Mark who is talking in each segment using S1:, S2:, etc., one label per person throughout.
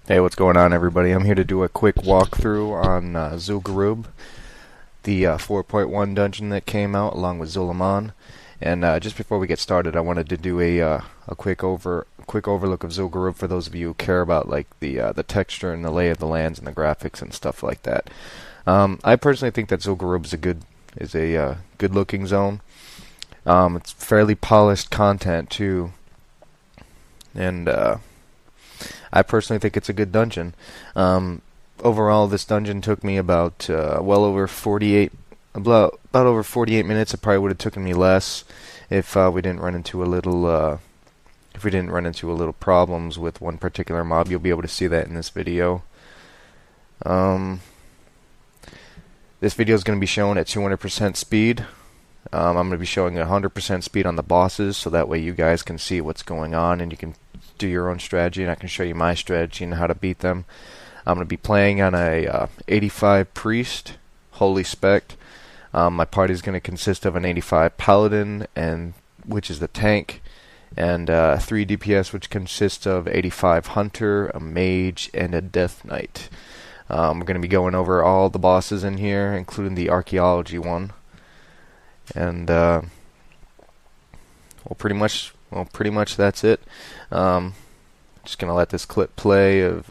S1: Hey, what's going on, everybody? I'm here to do a quick walkthrough on gurub, the 4.1 dungeon that came out along with Zulaman. And just before we get started, I wanted to do a quick overlook of gurub for those of you who care about like the texture and the lay of the lands and the graphics and stuff like that. I personally think that gurub is a good looking zone. It's fairly polished content too, and I personally think it's a good dungeon. Overall, this dungeon took me about well over 48, about over 48 minutes. It probably would have taken me less if we didn't run into a little problems with one particular mob. You'll be able to see that in this video. This video is going to be shown at 200% speed. I'm going to be showing 100% speed on the bosses, so that way you guys can see what's going on and you can do your own strategy, and I can show you my strategy and how to beat them. I'm going to be playing on a 85 priest, holy spec. My party is going to consist of an 85 paladin, which is the tank, and 3 DPS, which consists of 85 hunter, a mage, and a death knight. We're going to be going over all the bosses in here, including the archaeology one, and pretty much that's it. Just gonna let this clip play of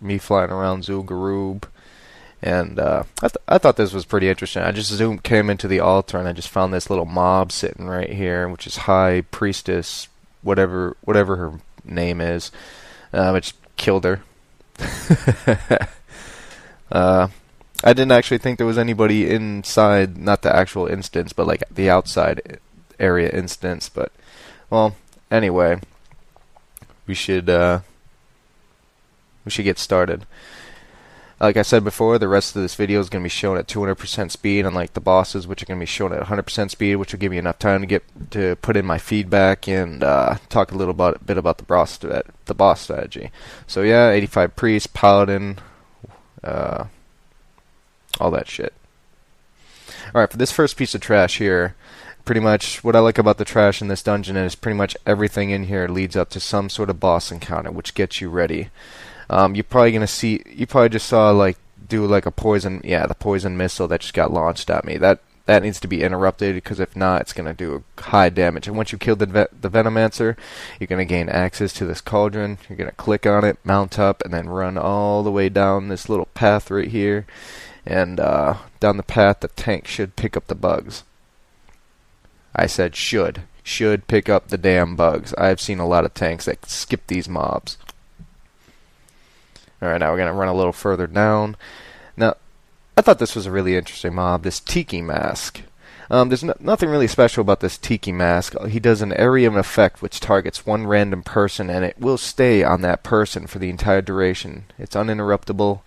S1: me flying around gurub, and I thought this was pretty interesting. I just came into the altar and I just found this little mob sitting right here, which is High Priestess, whatever her name is. I just killed her. I didn't actually think there was anybody inside, not the actual instance, but like the outside area instance. But well, anyway, we should get started. Like I said before, the rest of this video is going to be shown at 200% speed, unlike the bosses, which are going to be shown at 100% speed, which will give me enough time to put in my feedback and talk a little bit about the boss strategy. So yeah, 85 priest, paladin, all that shit. Alright, for this first piece of trash here, pretty much what I like about the trash in this dungeon is pretty much everything in here leads up to some sort of boss encounter, which gets you ready. You probably just saw like the poison missile that just got launched at me. That needs to be interrupted, because if not, it's gonna do high damage. And once you kill the Venomancer, you're gonna gain access to this cauldron. You're gonna click on it, mount up, and then run all the way down this little path right here. And down the path, the tank should pick up the bugs. I said should pick up the damn bugs. I've seen a lot of tanks that skip these mobs. Alright, now we're going to run a little further down. Now, I thought this was a really interesting mob, this Tiki Mask. There's nothing really special about this Tiki Mask. He does an area of effect which targets one random person, and it will stay on that person for the entire duration. It's uninterruptible.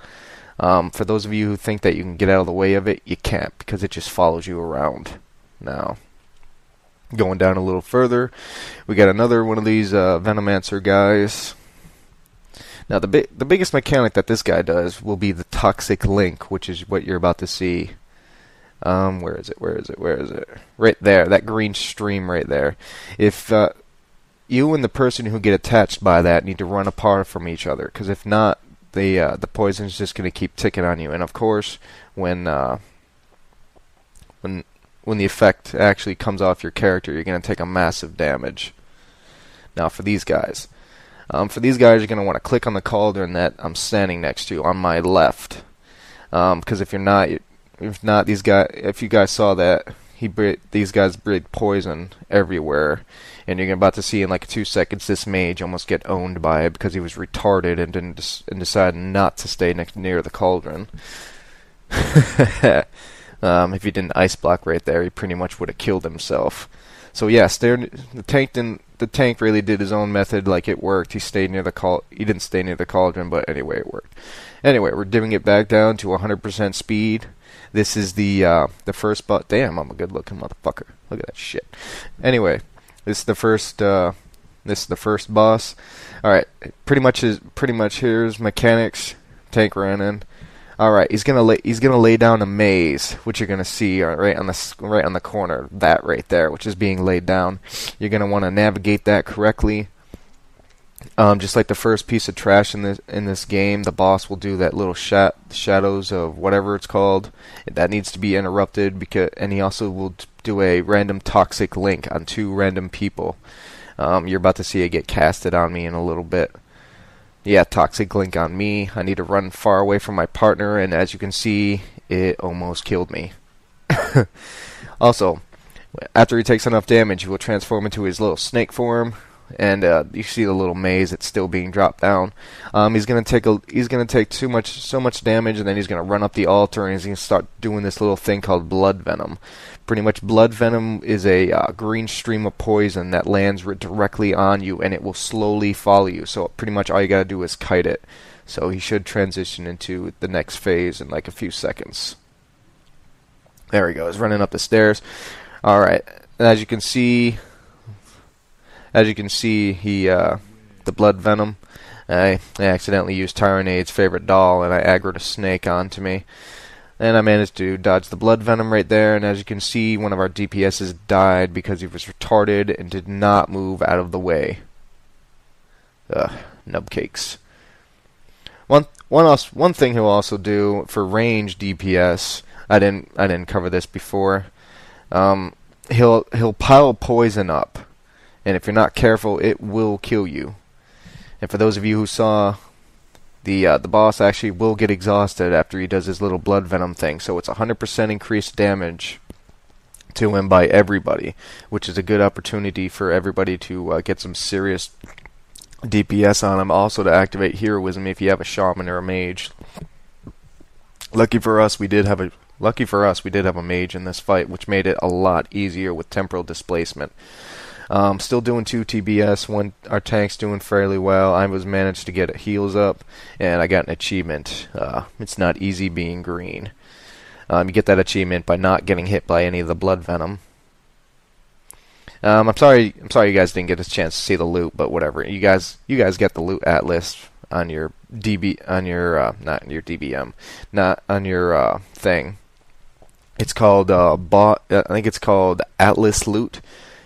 S1: For those of you who think that you can get out of the way of it, you can't, because it just follows you around. Now, going down a little further, we got another one of these Venomancer guys. Now, the biggest mechanic that this guy does will be the Toxic Link, which is what you're about to see. Where is it? Right there, that green stream right there. If you and the person who get attached by that need to run apart from each other, because if not, the poison is just going to keep ticking on you. And of course, when the effect actually comes off your character, you're going to take a massive damage. Now, for these guys, you're going to want to click on the cauldron that I'm standing next to on my left. Because if you guys saw that, these guys breathe poison everywhere, and you're about to see in like 2 seconds this mage almost get owned by it because he was retarded and decided not to stay near the cauldron. If he didn't ice block right there, he pretty much would have killed himself. So yes, the tank really did his own method. Like, it worked. He didn't stay near the cauldron, but anyway, it worked. Anyway, we're divvying it back down to 100% speed. This is the first boss. Damn, I'm a good-looking motherfucker. Look at that shit. Anyway, this is the first boss. All right, pretty much here's mechanics. Tank ran in. All right, he's gonna lay down a maze, which you're gonna see right on the corner, that right there, which is being laid down. You're gonna want to navigate that correctly. Just like the first piece of trash in this game, the boss will do that little shadows of whatever it's called. That needs to be interrupted, and he also will do a random toxic link on 2 random people. You're about to see it get casted on me in a little bit. Yeah, toxic link on me. I need to run far away from my partner, and as you can see, it almost killed me. Also, after he takes enough damage, he will transform into his little snake form. And you see the little maze; it's still being dropped down. He's gonna take so much damage, and then he's gonna run up the altar, and he's gonna start doing this little thing called blood venom. Pretty much, blood venom is a green stream of poison that lands directly on you, and it will slowly follow you. So pretty much all you gotta do is kite it. So he should transition into the next phase in like a few seconds. There he goes, running up the stairs. All right, and as you can see, he the blood venom. I accidentally used Tyrannade's favorite doll, and I aggroed a snake onto me. And I managed to dodge the blood venom right there, and as you can see, one of our DPSs died because he was retarded and did not move out of the way. Ugh, nubcakes. One thing he'll also do for range DPS, I didn't cover this before. He'll pile poison up, and if you're not careful, it will kill you. And for those of you who saw, the boss actually will get exhausted after he does his little blood venom thing, so it's 100% increased damage to him by everybody, which is a good opportunity for everybody to get some serious DPS on him. Also to activate heroism if you have a shaman or a mage. Lucky for us, we did have a mage in this fight, which made it a lot easier with temporal displacement. Still doing 2 TBS. Our tank's doing fairly well. I was managed to get heals up, and I got an achievement. It's not easy being green. You get that achievement by not getting hit by any of the blood venom. I'm sorry you guys didn't get a chance to see the loot, but whatever. You guys get the loot atlas on your not your DBM, not on your thing. It's called I think it's called Atlas Loot.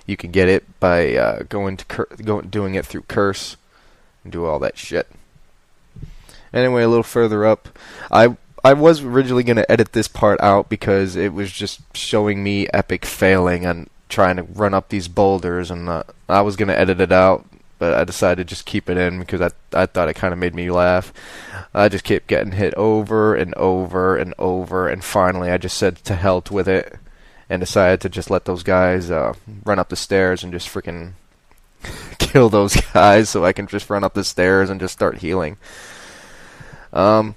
S1: You can get it by doing it through Curse and do all that shit. Anyway, a little further up, I was originally going to edit this part out because it was just showing me epic failing on trying to run up these boulders, and I was going to edit it out, but I decided to just keep it in because I thought it kind of made me laugh. I just kept getting hit over and over and over, and finally I just said to hell with it, and decided to just let those guys run up the stairs and just freaking kill those guys so I can just run up the stairs and just start healing. A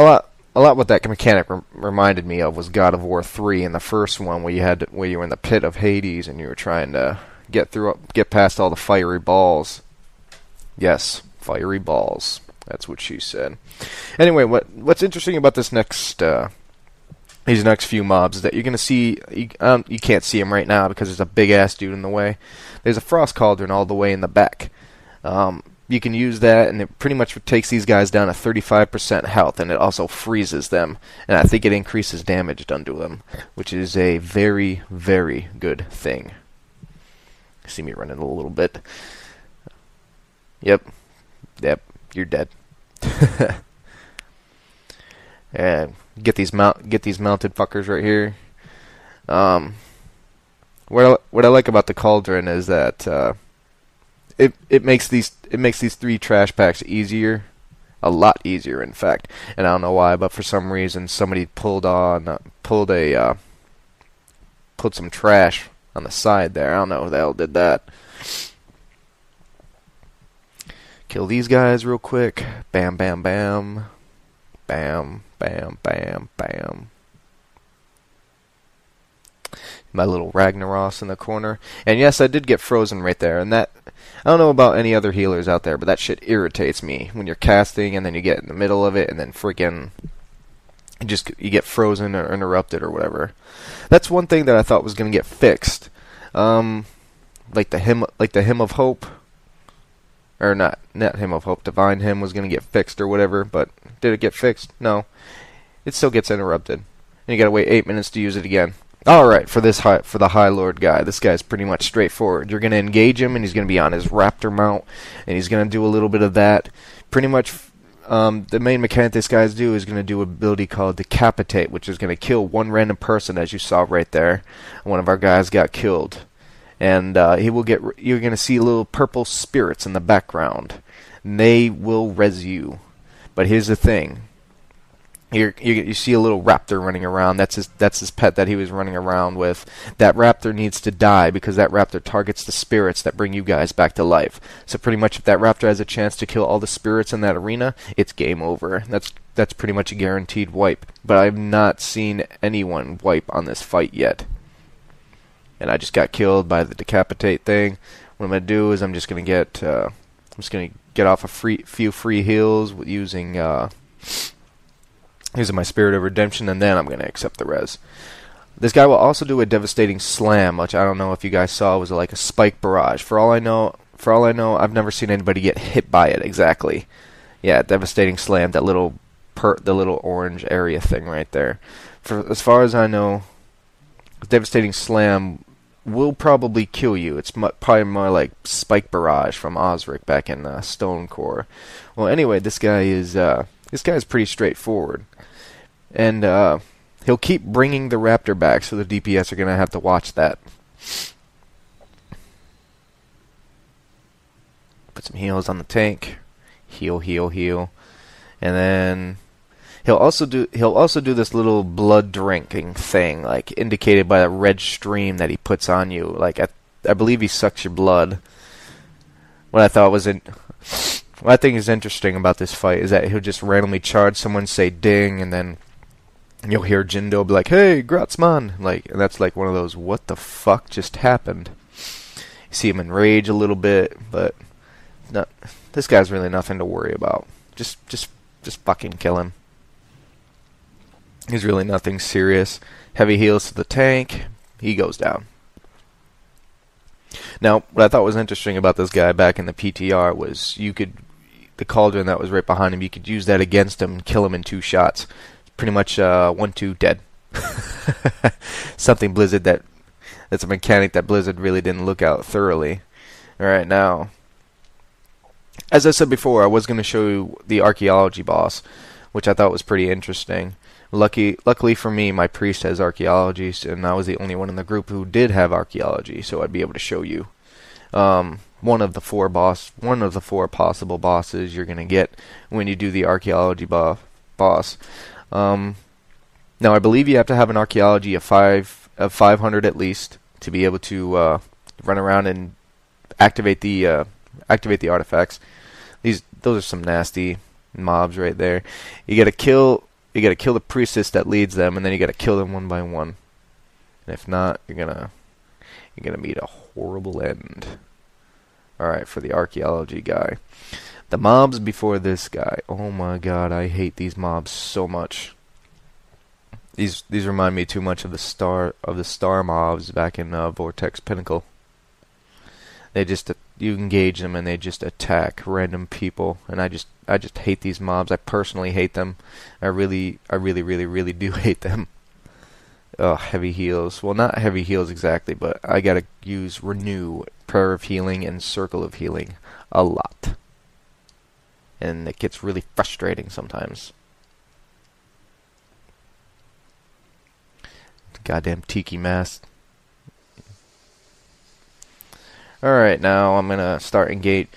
S1: lot what that mechanic reminded me of was God of War 3 in the first one, where you were in the pit of Hades and you were trying to get past all the fiery balls. Yes, fiery balls. That's what she said. Anyway, what's interesting about these next few mobs is that you're gonna see. You can't see him right now because there's a big ass dude in the way. There's a frost cauldron all the way in the back. You can use that, and it pretty much takes these guys down to 35% health, and it also freezes them. And I think it increases damage done to them, which is a very, very good thing. See me running a little bit. Yep, you're dead. And get these mounted fuckers right here. What I like about the cauldron is that it makes these 3 trash packs easier, a lot easier in fact. And I don't know why, but for some reason somebody pulled some trash on the side there. I don't know who the hell did that. Kill these guys real quick. Bam, bam, bam. Bam, bam, bam, bam. My little Ragnaros in the corner. And yes, I did get frozen right there. And that, I don't know about any other healers out there, but that shit irritates me. When you're casting and then you get in the middle of it and then freaking you get frozen or interrupted or whatever. That's one thing that I thought was going to get fixed. Like the hymn of hope. Or not Hymn of Hope, Divine Hymn was going to get fixed or whatever, but did it get fixed? No. It still gets interrupted. And you gotta wait 8 minutes to use it again. All right, for the High Lord guy, this guy's pretty much straightforward. You're gonna engage him, and he's gonna be on his Raptor mount, and he's gonna do a little bit of that. Pretty much, the main mechanic this guy's do is gonna do an ability called Decapitate, which is gonna kill one random person, as you saw right there. One of our guys got killed, and you're gonna see little purple spirits in the background. And they will res you, but here's the thing. You see a little raptor running around. That's his pet that he was running around with. That raptor needs to die because that raptor targets the spirits that bring you guys back to life. So pretty much if that raptor has a chance to kill all the spirits in that arena, it's game over. That's pretty much a guaranteed wipe. But I've not seen anyone wipe on this fight yet. And I just got killed by the decapitate thing. What I'm gonna do is I'm just gonna get off a few free heals using my Spirit of Redemption, and then I'm going to accept the res. This guy will also do a devastating slam, which I don't know if you guys saw was like a spike barrage. For all I know, I've never seen anybody get hit by it exactly. Yeah, devastating slam, the little orange area thing right there. As far as I know, devastating slam will probably kill you. It's probably more like spike barrage from Osric back in Stone Core. Well, anyway, this guy is pretty straightforward. And he'll keep bringing the raptor back, so the DPS are going to have to watch that. Put some heals on the tank. Heal, heal, heal. And then he'll also do this little blood drinking thing, like indicated by the red stream that he puts on you. Like I believe he sucks your blood. What I think is interesting about this fight is that he'll just randomly charge someone, say ding, and then you'll hear Jindo be like, "Hey, Gratzman!" And that's like one of those "what the fuck just happened?" You see him enrage a little bit, but this guy's really nothing to worry about. Just fucking kill him. He's really nothing serious. Heavy heals to the tank. He goes down. Now, what I thought was interesting about this guy back in the PTR was the cauldron that was right behind him, you could use that against him and kill him in 2 shots. Pretty much 1-2 dead. Something Blizzard that's a mechanic that Blizzard really didn't look out thoroughly. Alright, now, as I said before, I was going to show you the archaeology boss, which I thought was pretty interesting. Luckily for me, my priest has archaeology, and I was the only one in the group who did have archaeology, so I'd be able to show you. One of the 4 possible bosses you're gonna get when you do the archaeology boss. Now I believe you have to have an archaeology of 500 at least to be able to run around and activate the artifacts. Those are some nasty mobs right there. You gotta kill the priestess that leads them, and then you gotta kill them one by one. And if not, you're gonna meet a horrible end. Alright, for the archaeology guy. The mobs before this guy. Oh my god, I hate these mobs so much. These remind me too much of the star mobs back in Vortex Pinnacle. You engage them and they just attack random people, and I just hate these mobs. I personally hate them. I really do hate them. Heavy heals. Well, not heavy heals exactly, but I gotta use Renew, Prayer of Healing, and Circle of Healing a lot. And it gets really frustrating sometimes. Goddamn tiki mask. Alright, now I'm gonna start engage.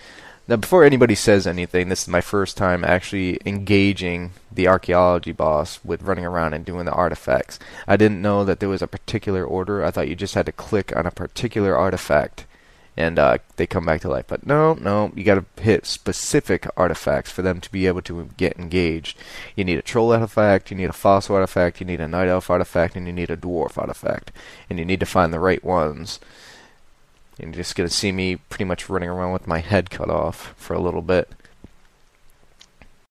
S1: Now, before anybody says anything, this is my first time actually engaging the archaeology boss with running around and doing the artifacts. I didn't know that there was a particular order. I thought you just had to click on a particular artifact and they come back to life. But no, you gotta hit specific artifacts for them to be able to get engaged. You need a troll artifact, you need a fossil artifact, you need a night elf artifact, and you need a dwarf artifact. And you need to find the right ones. You're just going to see me pretty much running around with my head cut off for a little bit.